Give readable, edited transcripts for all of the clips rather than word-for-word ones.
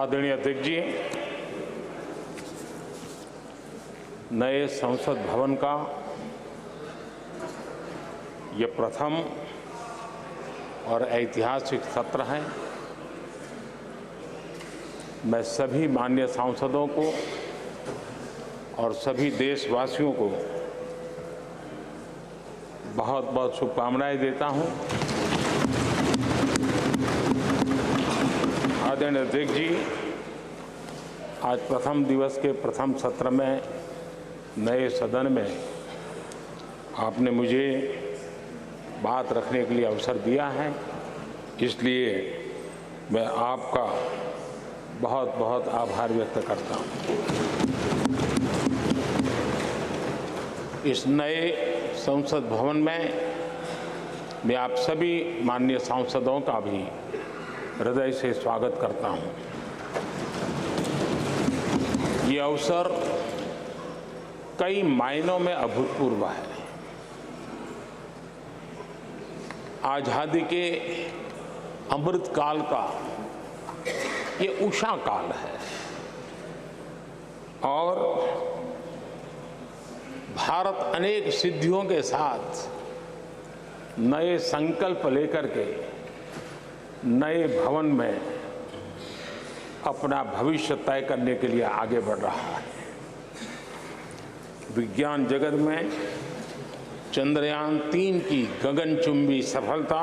आदरणीय अध्यक्ष जी, नए संसद भवन का ये प्रथम और ऐतिहासिक सत्र है। मैं सभी माननीय सांसदों को और सभी देशवासियों को बहुत बहुत शुभकामनाएं देता हूं। आदरणीय अध्यक्ष जी, आज प्रथम दिवस के प्रथम सत्र में नए सदन में आपने मुझे बात रखने के लिए अवसर दिया है, इसलिए मैं आपका बहुत बहुत आभार व्यक्त करता हूं। इस नए संसद भवन में मैं आप सभी माननीय सांसदों का भी हृदय से स्वागत करता हूं। ये अवसर कई मायनों में अभूतपूर्व है। आजादी के अमृत काल का ये उषा काल है और भारत अनेक सिद्धियों के साथ नए संकल्प लेकर के नए भवन में अपना भविष्य तय करने के लिए आगे बढ़ रहा है। विज्ञान जगत में चंद्रयान 3 की गगनचुंबी सफलता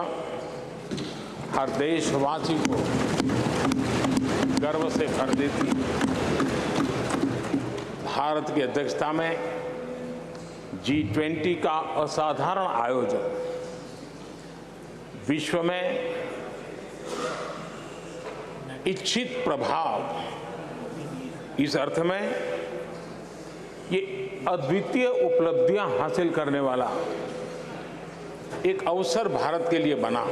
हर देशवासी को गर्व से भर देती है। भारत की अध्यक्षता में G20 का असाधारण आयोजन विश्व में इच्छित प्रभाव, इस अर्थ में ये अद्वितीय उपलब्धियां हासिल करने वाला एक अवसर भारत के लिए बना।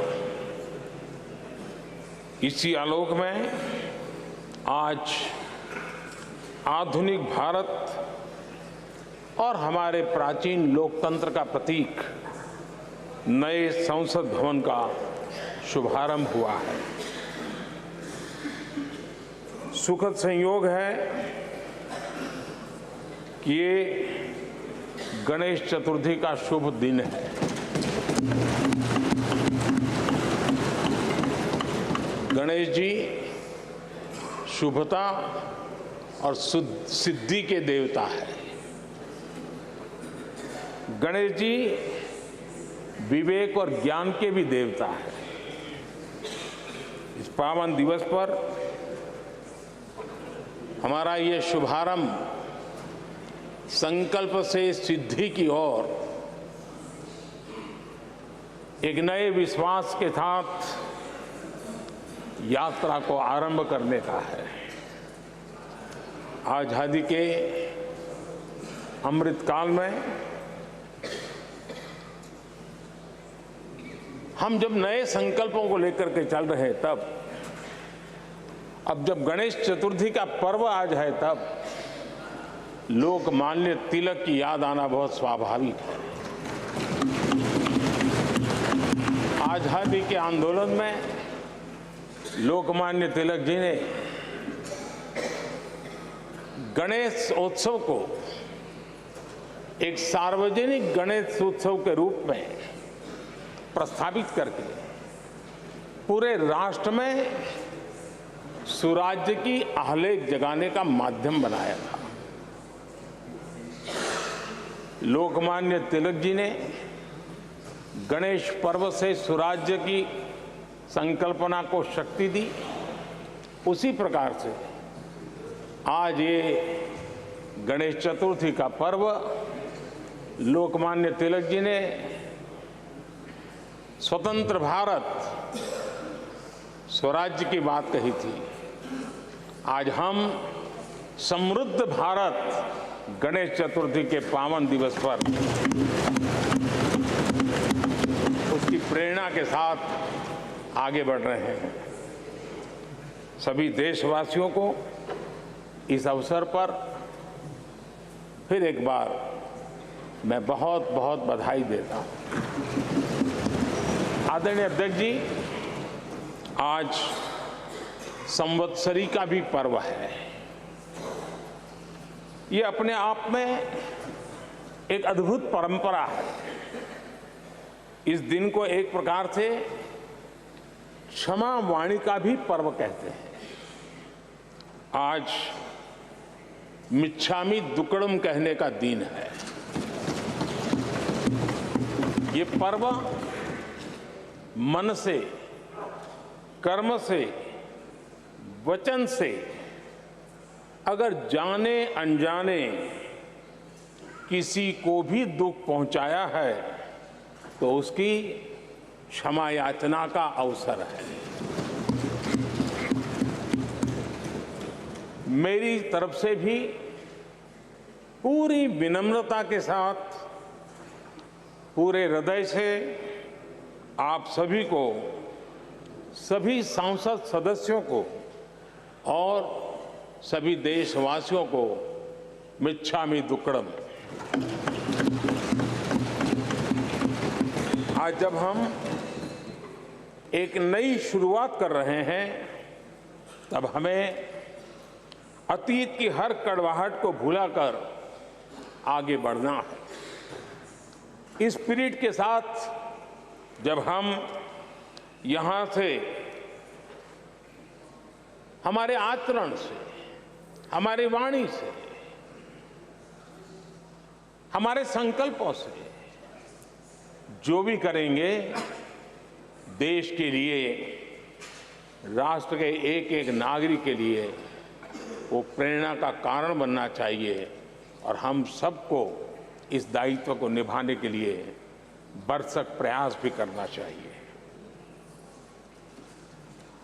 इसी आलोक में आज आधुनिक भारत और हमारे प्राचीन लोकतंत्र का प्रतीक नए संसद भवन का शुभारंभ हुआ है। सुखद संयोग है कि ये गणेश चतुर्थी का शुभ दिन है। गणेश जी शुभता और सिद्धि के देवता है। गणेश जी विवेक और ज्ञान के भी देवता है। इस पावन दिवस पर हमारा ये शुभारंभ संकल्प से सिद्धि की ओर एक नए विश्वास के साथ यात्रा को आरंभ करने का है। आजादी के अमृत काल में हम जब नए संकल्पों को लेकर के चल रहे हैं, तब अब जब गणेश चतुर्थी का पर्व आज है, तब लोकमान्य तिलक की याद आना बहुत स्वाभाविक है। आजादी के आंदोलन में लोकमान्य तिलक जी ने गणेश उत्सव को एक सार्वजनिक गणेश उत्सव के रूप में प्रस्तावित करके पूरे राष्ट्र में सुराज्य की आहलेख जगाने का माध्यम बनाया था। लोकमान्य तिलक जी ने गणेश पर्व से सुराज्य की संकल्पना को शक्ति दी। उसी प्रकार से आज ये गणेश चतुर्थी का पर्व लोकमान्य तिलक जी ने स्वतंत्र भारत स्वराज्य की बात कही थी। आज हम समृद्ध भारत गणेश चतुर्थी के पावन दिवस पर उसकी प्रेरणा के साथ आगे बढ़ रहे हैं। सभी देशवासियों को इस अवसर पर फिर एक बार मैं बहुत बहुत बधाई देता हूं। आदरणीय अध्यक्ष जी, आज संवत्सरी का भी पर्व है। ये अपने आप में एक अद्भुत परंपरा है। इस दिन को एक प्रकार से क्षमा वाणी का भी पर्व कहते हैं। आज मिच्छामि दुक्कड़म कहने का दिन है। ये पर्व मन से, कर्म से, वचन से अगर जाने अनजाने किसी को भी दुख पहुंचाया है तो उसकी क्षमा याचना का अवसर है। मेरी तरफ से भी पूरी विनम्रता के साथ, पूरे हृदय से आप सभी को, सभी सांसद सदस्यों को और सभी देशवासियों को मिच्छामि दुक्कड़म। आज जब हम एक नई शुरुआत कर रहे हैं तब हमें अतीत की हर कड़वाहट को भुलाकर आगे बढ़ना है। इस स्पिरिट के साथ जब हम यहां से हमारे आचरण से, हमारी वाणी से, हमारे संकल्पों से जो भी करेंगे देश के लिए, राष्ट्र के एक एक नागरिक के लिए वो प्रेरणा का कारण बनना चाहिए और हम सबको इस दायित्व को निभाने के लिए भरसक प्रयास भी करना चाहिए।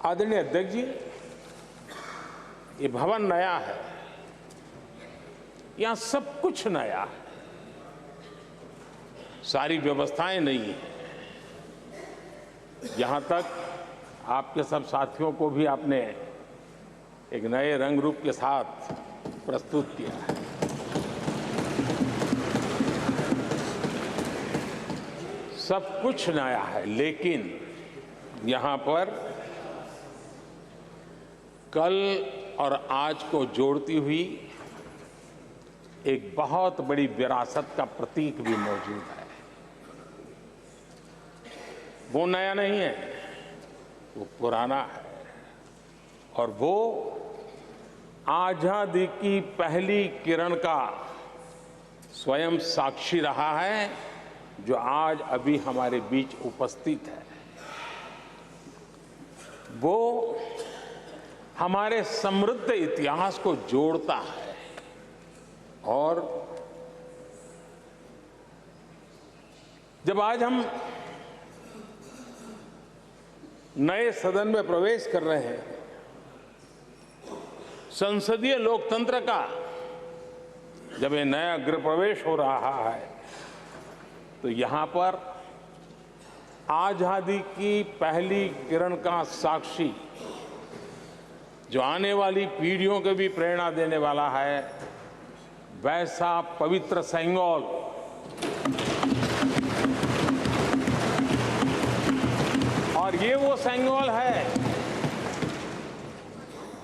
आदरणीय अध्यक्ष जी, ये भवन नया है, यहां सब कुछ नया है, सारी व्यवस्थाएं नई हैं। यहां तक आपके सब साथियों को भी आपने एक नए रंग रूप के साथ प्रस्तुत किया है। सब कुछ नया है, लेकिन यहां पर कल और आज को जोड़ती हुई एक बहुत बड़ी विरासत का प्रतीक भी मौजूद है। वो नया नहीं है, वो पुराना है और वो आजादी की पहली किरण का स्वयं साक्षी रहा है जो आज अभी हमारे बीच उपस्थित है। वो हमारे समृद्ध इतिहास को जोड़ता है और जब आज हम नए सदन में प्रवेश कर रहे हैं, संसदीय लोकतंत्र का जब ये नया गृह प्रवेश हो रहा है तो यहां पर आजादी की पहली किरण का साक्षी जो आने वाली पीढ़ियों को भी प्रेरणा देने वाला है, वैसा पवित्र सेंगोल और ये वो सेंगोल है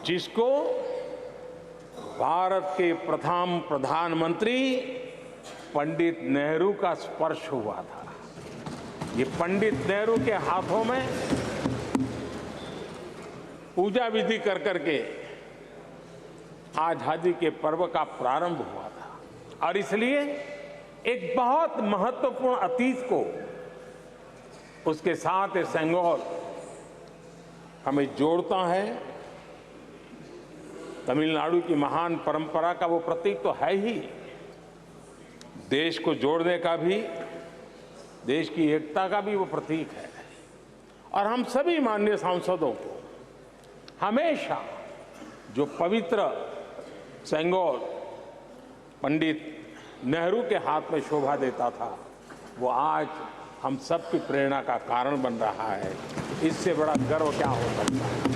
जिसको भारत के प्रथम प्रधानमंत्री पंडित नेहरू का स्पर्श हुआ था। ये पंडित नेहरू के हाथों में पूजा विधि कर करके आजादी के पर्व का प्रारंभ हुआ था और इसलिए एक बहुत महत्वपूर्ण अतीत को उसके साथ ये सेंगोल हमें जोड़ता है। तमिलनाडु की महान परंपरा का वो प्रतीक तो है ही, देश को जोड़ने का भी, देश की एकता का भी वो प्रतीक है। और हम सभी माननीय सांसदों को हमेशा जो पवित्र सेंगोल पंडित नेहरू के हाथ में शोभा देता था, वो आज हम सब की प्रेरणा का कारण बन रहा है। इससे बड़ा गर्व क्या हो सकता है।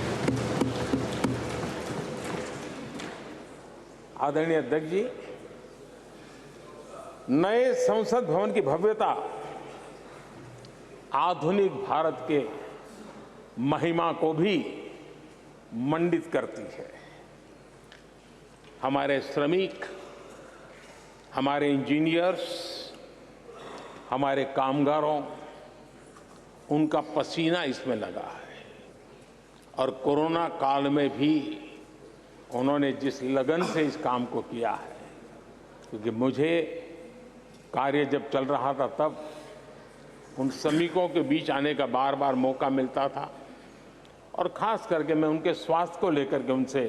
आदरणीय अध्यक्ष जी, नए संसद भवन की भव्यता आधुनिक भारत के महिमा को भी मंडित करती है। हमारे श्रमिक, हमारे इंजीनियर्स, हमारे कामगारों, उनका पसीना इसमें लगा है और कोरोना काल में भी उन्होंने जिस लगन से इस काम को किया है, क्योंकि मुझे कार्य जब चल रहा था तब उन श्रमिकों के बीच आने का बार बार मौका मिलता था और खास करके मैं उनके स्वास्थ्य को लेकर के उनसे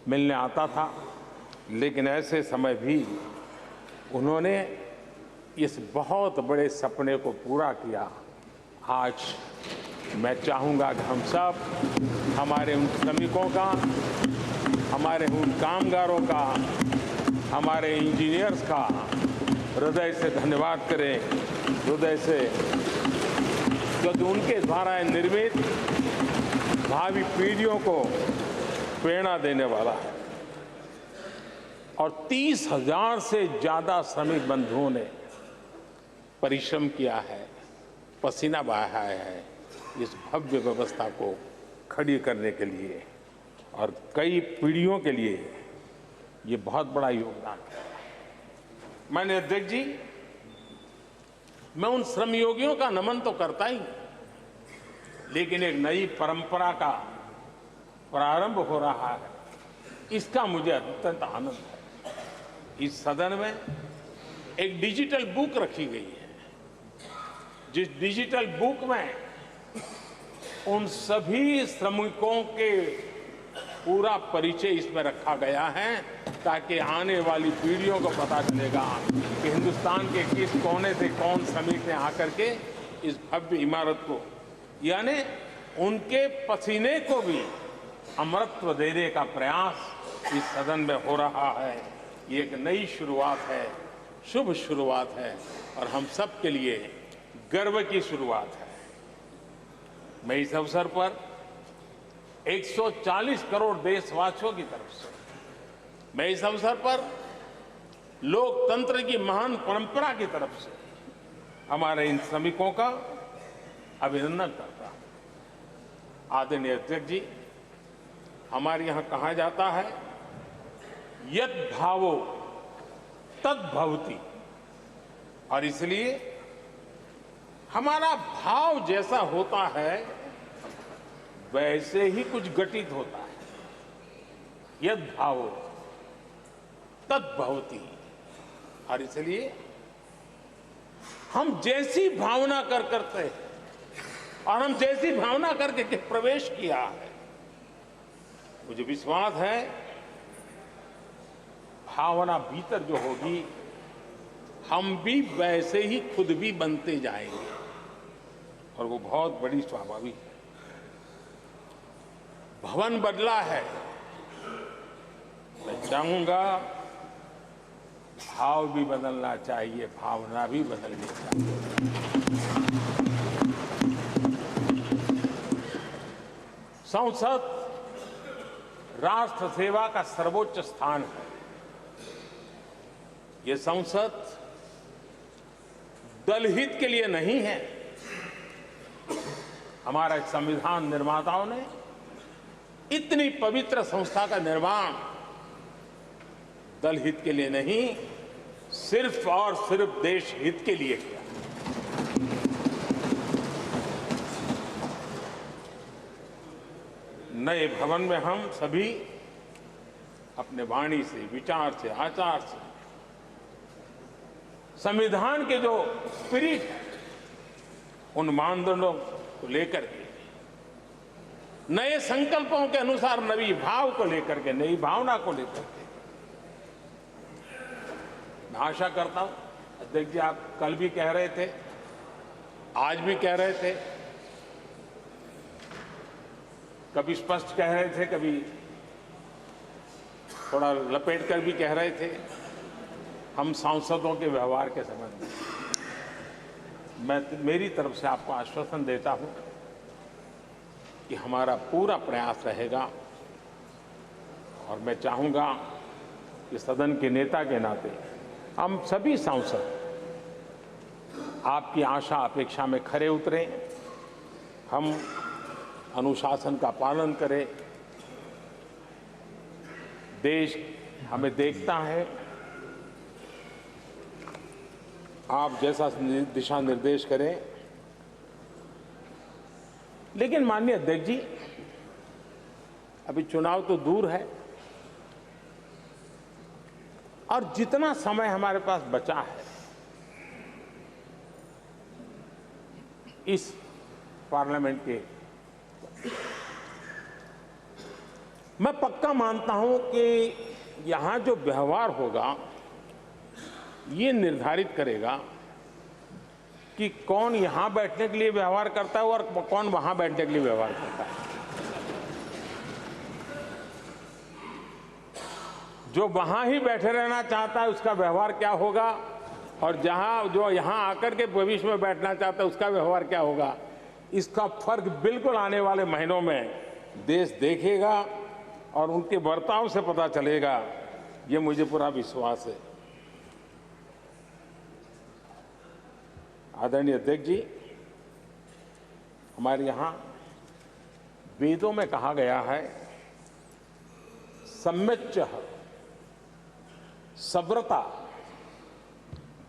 मिलने आता था। लेकिन ऐसे समय भी उन्होंने इस बहुत बड़े सपने को पूरा किया। आज मैं चाहूँगा कि हम सब हमारे उन श्रमिकों का, हमारे उन कामगारों का, हमारे इंजीनियर्स का हृदय से धन्यवाद करें, हृदय से, क्योंकि उनके द्वारा निर्मित भावी पीढ़ियों को प्रेरणा देने वाला है। और 30,000 से ज़्यादा श्रमिक बंधुओं ने परिश्रम किया है, पसीना बहाया है इस भव्य व्यवस्था को खड़ी करने के लिए और कई पीढ़ियों के लिए ये बहुत बड़ा योगदान है। माननीय अध्यक्ष जी, मैं उन श्रमयोगियों का नमन तो करता ही, लेकिन एक नई परंपरा का प्रारंभ हो रहा है, इसका मुझे अत्यंत आनंद है। इस सदन में एक डिजिटल बुक रखी गई है, जिस डिजिटल बुक में उन सभी श्रमिकों के पूरा परिचय इसमें रखा गया है, ताकि आने वाली पीढ़ियों को पता चलेगा कि हिंदुस्तान के किस कोने से कौन श्रमिक ने आकर के इस भव्य इमारत को, यानी उनके पसीने को भी अमरत्व देने का प्रयास इस सदन में हो रहा है। ये एक नई शुरुआत है, शुभ शुरुआत है और हम सब के लिए गर्व की शुरुआत है। मैं इस अवसर पर 140 करोड़ देशवासियों की तरफ से, मैं इस अवसर पर लोकतंत्र की महान परंपरा की तरफ से हमारे इन श्रमिकों का अभिनंदन करता हूं। आदरणीय अध्यक्ष जी, हमारे यहां कहा जाता है यत् भावो तद् भवति, और इसलिए हमारा भाव जैसा होता है वैसे ही कुछ घटित होता है। यद् भावो तद् भवति, और इसलिए हम जैसी भावना करते हैं और हम जैसी भावना करके प्रवेश किया है, मुझे विश्वास है भावना भीतर जो होगी हम भी वैसे ही खुद भी बनते जाएंगे और वो बहुत बड़ी स्वाभाविक है। भवन बदला है, मैं चाहूंगा भाव भी बदलना चाहिए, भावना भी बदलनी चाहिए। संसद राष्ट्र सेवा का सर्वोच्च स्थान है। ये संसद दलहित के लिए नहीं है। हमारे संविधान निर्माताओं ने इतनी पवित्र संस्था का निर्माण दलहित के लिए नहीं, सिर्फ और सिर्फ देश हित के लिए किया। नए भवन में हम सभी अपने वाणी से, विचार से, आचार से संविधान के जो स्पिरिट है उन मानदंडों को लेकर के, नए संकल्पों के अनुसार नई भाव को लेकर के, नई भावना को लेकर के, मैं आशा करता हूं अध्यक्ष जी, आप कल भी कह रहे थे, आज भी कह रहे थे, कभी स्पष्ट कह रहे थे, कभी थोड़ा लपेट कर भी कह रहे थे, हम सांसदों के व्यवहार के संबंध में मैं मेरी तरफ से आपको आश्वासन देता हूं कि हमारा पूरा प्रयास रहेगा और मैं चाहूंगा कि सदन के नेता के नाते हम सभी सांसद आपकी आशा अपेक्षा में खरे उतरें, हम अनुशासन का पालन करें देश हमें देखता है, आप जैसा दिशा निर्देश करें। लेकिन माननीय अध्यक्ष जी, अभी चुनाव तो दूर है और जितना समय हमारे पास बचा है इस पार्लियामेंट के, मैं पक्का मानता हूं कि यहां जो व्यवहार होगा ये निर्धारित करेगा कि कौन यहां बैठने के लिए व्यवहार करता है और कौन वहां बैठने के लिए व्यवहार करता है। जो वहां ही बैठे रहना चाहता है उसका व्यवहार क्या होगा, और जो यहां आकर के भविष्य में बैठना चाहता है उसका व्यवहार क्या होगा, इसका फर्क बिल्कुल आने वाले महीनों में देश देखेगा और उनके बर्ताव से पता चलेगा, ये मुझे पूरा विश्वास है। आदरणीय अध्यक्ष जी, हमारे यहाँ वेदों में कहा गया है, सम्यच्च सब्रता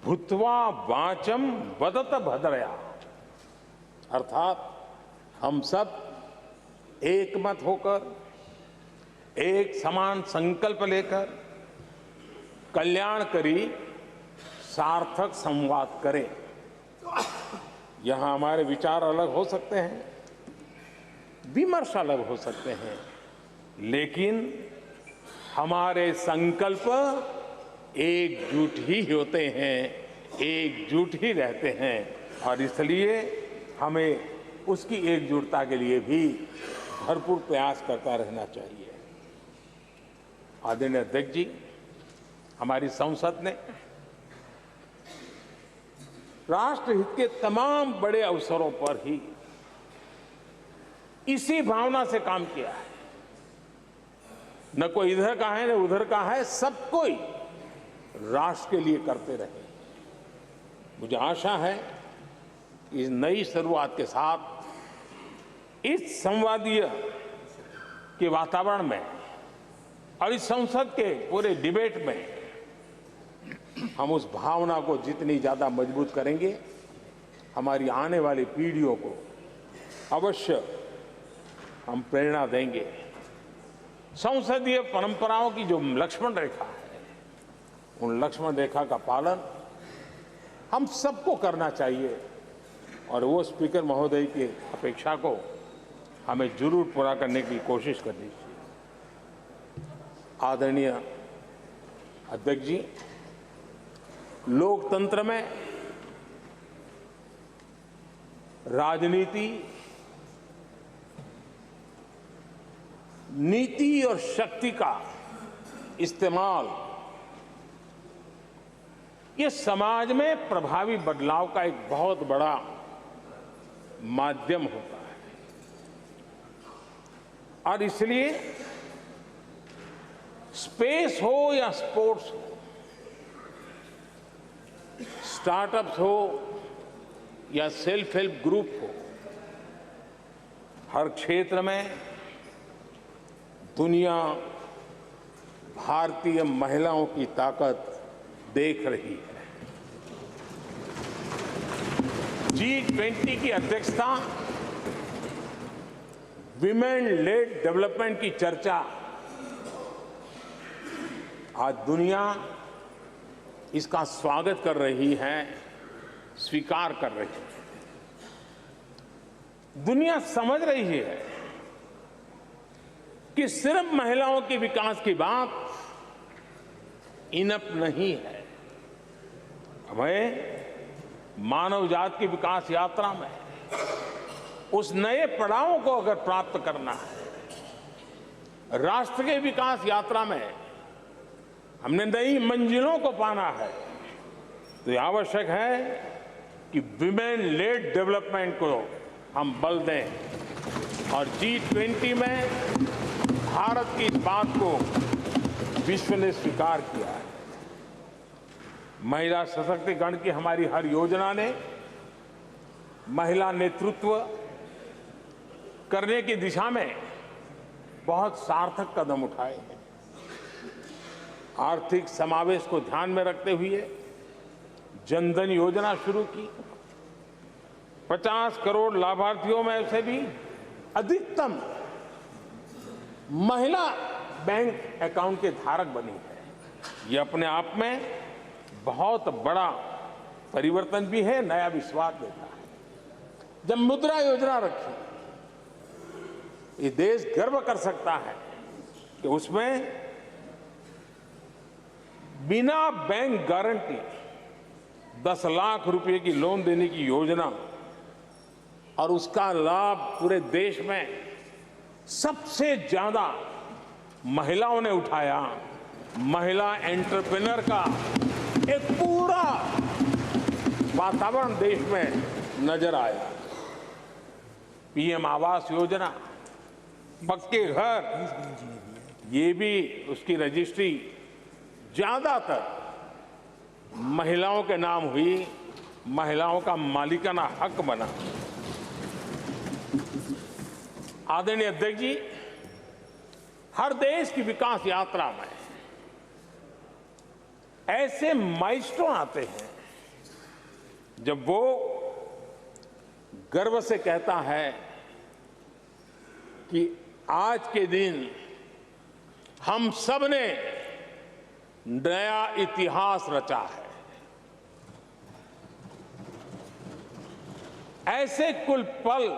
भूत्वा वाचम वदत भद्रया, अर्थात हम सब एक मत होकर, एक समान संकल्प लेकर कल्याणकारी सार्थक संवाद करें। यहां हमारे विचार अलग हो सकते हैं, विमर्श अलग हो सकते हैं, लेकिन हमारे संकल्प एकजुट ही होते हैं, एकजुट ही रहते हैं, और इसलिए हमें उसकी एकजुटता के लिए भी भरपूर प्रयास करता रहना चाहिए। आदरणीय अध्यक्ष जी, हमारी संसद ने राष्ट्रहित के तमाम बड़े अवसरों पर ही इसी भावना से काम किया है। न कोई इधर का है न उधर का है, सब कोई राष्ट्र के लिए करते रहे। मुझे आशा है इस नई शुरुआत के साथ इस संवादीय के वातावरण में और इस संसद के पूरे डिबेट में हम उस भावना को जितनी ज्यादा मजबूत करेंगे, हमारी आने वाली पीढ़ियों को अवश्य हम प्रेरणा देंगे। संसदीय परंपराओं की जो लक्ष्मण रेखा है, उन लक्ष्मण रेखा का पालन हम सबको करना चाहिए और वो स्पीकर महोदय की अपेक्षा को हमें जरूर पूरा करने की कोशिश करनी चाहिए। आदरणीय अध्यक्ष जी, लोकतंत्र में राजनीति, नीति और शक्ति का इस्तेमाल ये समाज में प्रभावी बदलाव का एक बहुत बड़ा माध्यम होता है, और इसलिए स्पेस हो या स्पोर्ट्स हो, स्टार्टअप्स हो या सेल्फ हेल्प ग्रुप हो, हर क्षेत्र में दुनिया भारतीय महिलाओं की ताकत देख रही है। G20 की अध्यक्षता, विमेन लेड डेवलपमेंट की चर्चा, आज दुनिया इसका स्वागत कर रही है, स्वीकार कर रही है। दुनिया समझ रही है कि सिर्फ महिलाओं के विकास की बात इनफ नहीं है, हमें मानव जाति की विकास यात्रा में उस नए पड़ाव को अगर प्राप्त करना है, राष्ट्र के विकास यात्रा में हमने नई मंजिलों को पाना है, तो ये आवश्यक है कि विमेन लेड डेवलपमेंट को हम बल दें। और G20 में भारत की इस बात को विश्व ने स्वीकार किया है। महिला सशक्तिकरण की हमारी हर योजना ने महिला नेतृत्व करने की दिशा में बहुत सार्थक कदम उठाए हैं। आर्थिक समावेश को ध्यान में रखते हुए जनधन योजना शुरू की। 50 करोड़ लाभार्थियों में से भी अधिकतम महिला बैंक अकाउंट के धारक बनी है। ये अपने आप में बहुत बड़ा परिवर्तन भी है, नया विश्वास देता है। जब मुद्रा योजना रखी, ये देश गर्व कर सकता है कि उसमें बिना बैंक गारंटी 10 लाख रुपए की लोन देने की योजना, और उसका लाभ पूरे देश में सबसे ज्यादा महिलाओं ने उठाया। महिला एंटरप्रेन्योर का एक पूरा वातावरण देश में नजर आया। पीएम आवास योजना, पक्के घर, ये भी उसकी रजिस्ट्री ज्यादातर महिलाओं के नाम हुई, महिलाओं का मालिकाना हक बना। आदरणीय अध्यक्ष जी, हर देश की विकास यात्रा में ऐसे माइलस्टोन आते हैं जब वो गर्व से कहता है कि आज के दिन हम सब ने नया इतिहास रचा है। ऐसे कुल पल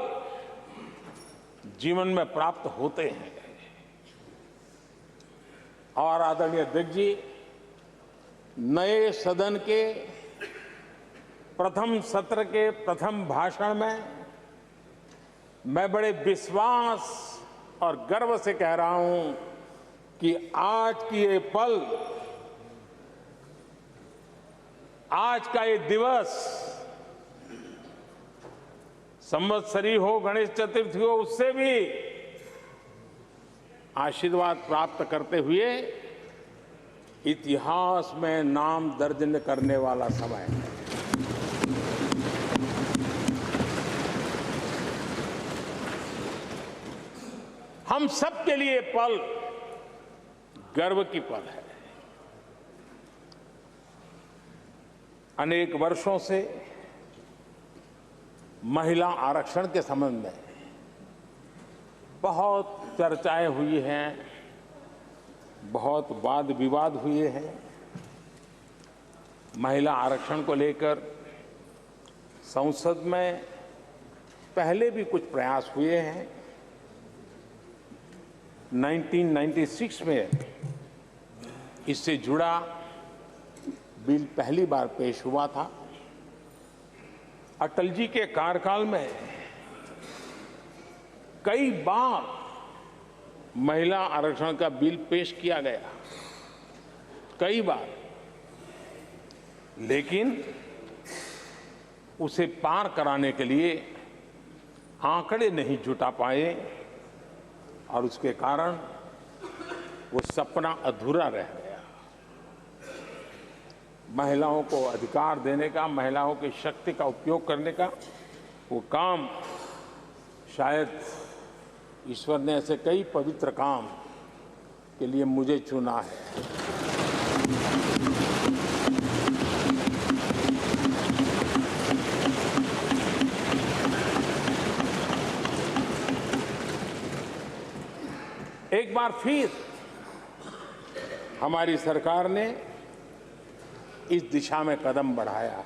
जीवन में प्राप्त होते हैं। और आदरणीय अध्यक्ष जी, नए सदन के प्रथम सत्र के प्रथम भाषण में मैं बड़े विश्वास और गर्व से कह रहा हूं कि आज की ये पल, आज का ये दिवस, संवत्सरी हो, गणेश चतुर्थी हो, उससे भी आशीर्वाद प्राप्त करते हुए इतिहास में नाम दर्ज करने वाला समय है। हम सबके लिए पल गर्व की पल है। अनेक वर्षों से महिला आरक्षण के संबंध में बहुत चर्चाएं हुई हैं, बहुत वाद विवाद हुए हैं। महिला आरक्षण को लेकर संसद में पहले भी कुछ प्रयास हुए हैं। 1996 में इससे जुड़ा बिल पहली बार पेश हुआ था। अटल जी के कार्यकाल में कई बार महिला आरक्षण का बिल पेश किया गया, कई बार, लेकिन उसे पार कराने के लिए आंकड़े नहीं जुटा पाए और उसके कारण वो सपना अधूरा रह गया। महिलाओं को अधिकार देने का, महिलाओं की शक्ति का उपयोग करने का वो काम, शायद ईश्वर ने ऐसे कई पवित्र काम के लिए मुझे चुना है। एक बार फिर हमारी सरकार ने इस दिशा में कदम बढ़ाया है।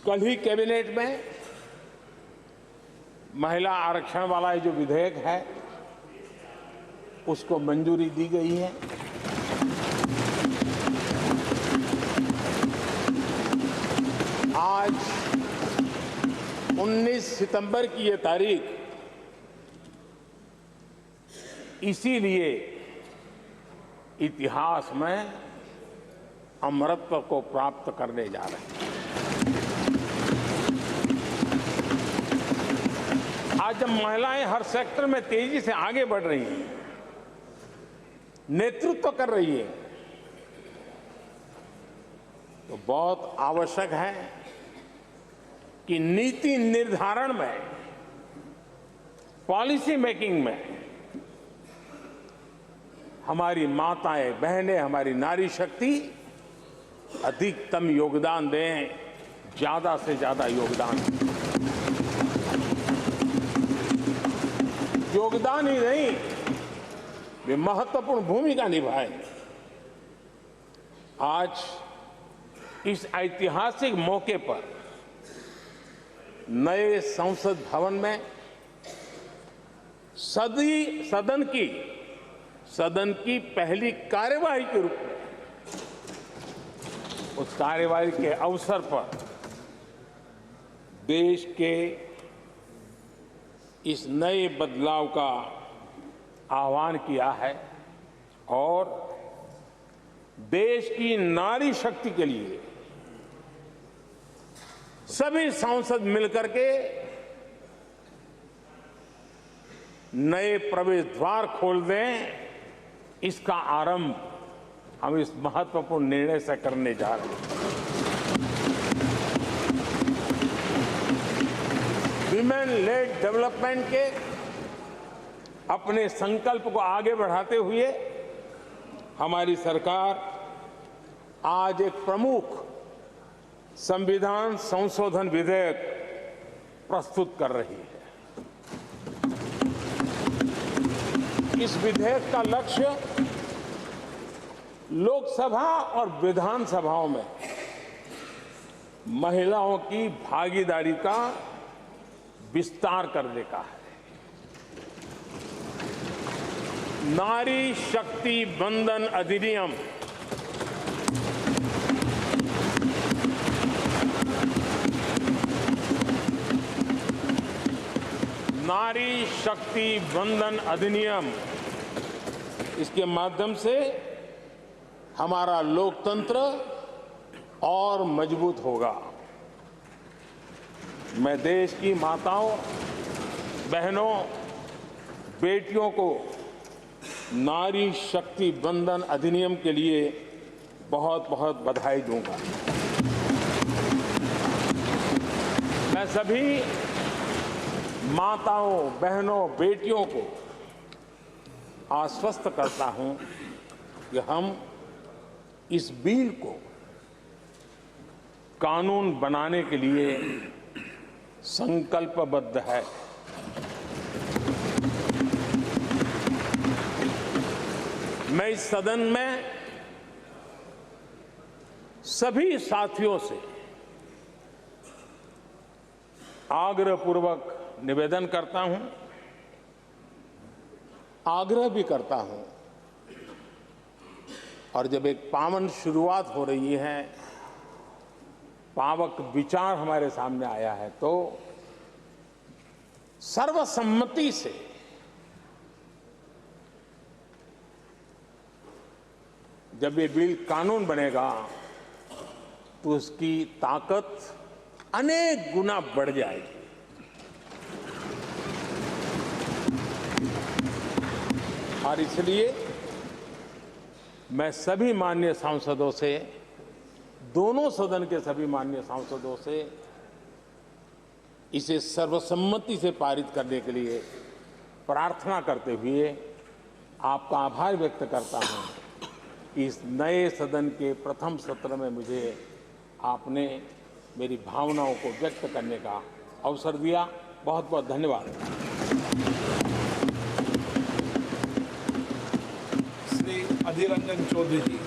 कल ही कैबिनेट में महिला आरक्षण वाला जो विधेयक है उसको मंजूरी दी गई है। आज 19 सितंबर की ये तारीख इसीलिए इतिहास में अमरत्व को प्राप्त करने जा रहे हैं। आज जब महिलाएं हर सेक्टर में तेजी से आगे बढ़ रही हैं, नेतृत्व कर रही है, तो बहुत आवश्यक है कि नीति निर्धारण में, पॉलिसी मेकिंग में हमारी माताएं, बहनें, हमारी नारी शक्ति अधिकतम योगदान दें, ज्यादा से ज्यादा योगदान दें। योगदान ही नहीं, वे महत्वपूर्ण भूमिका निभाएं। आज इस ऐतिहासिक मौके पर नए संसद भवन में सदन की पहली कार्यवाही के रूप में उस कार्यवाही के अवसर पर देश के इस नए बदलाव का आह्वान किया है और देश की नारी शक्ति के लिए सभी सांसद मिलकर के नए प्रवेश द्वार खोल दें। इसका आरंभ हम इस महत्वपूर्ण निर्णय से करने जा रहे हैं। विमेन लेड डेवलपमेंट के अपने संकल्प को आगे बढ़ाते हुए हमारी सरकार आज एक प्रमुख संविधान संशोधन विधेयक प्रस्तुत कर रही है। इस विधेयक का लक्ष्य लोकसभा और विधानसभाओं में महिलाओं की भागीदारी का विस्तार करने का है। नारी शक्ति वंदन अधिनियम नारी शक्ति वंदन अधिनियम, इसके माध्यम से हमारा लोकतंत्र और मजबूत होगा। मैं देश की माताओं, बहनों, बेटियों को नारी शक्ति वंदन अधिनियम के लिए बहुत बहुत बधाई दूंगा। मैं सभी माताओं, बहनों, बेटियों को आश्वस्त करता हूं कि हम इस बिल को कानून बनाने के लिए संकल्पबद्ध है। मैं इस सदन में सभी साथियों से आग्रहपूर्वक निवेदन करता हूं, आग्रह भी करता हूं, और जब एक पावन शुरुआत हो रही है, पावक विचार हमारे सामने आया है, तो सर्वसम्मति से जब ये बिल कानून बनेगा तो उसकी ताकत अनेक गुना बढ़ जाएगी। और इसलिए मैं सभी माननीय सांसदों से, दोनों सदन के सभी माननीय सांसदों से इसे सर्वसम्मति से पारित करने के लिए प्रार्थना करते हुए आपका आभार व्यक्त करता हूं कि इस नए सदन के प्रथम सत्र में मुझे आपने मेरी भावनाओं को व्यक्त करने का अवसर दिया। बहुत बहुत धन्यवाद। श्री अधीर रंजन चौधरी जी।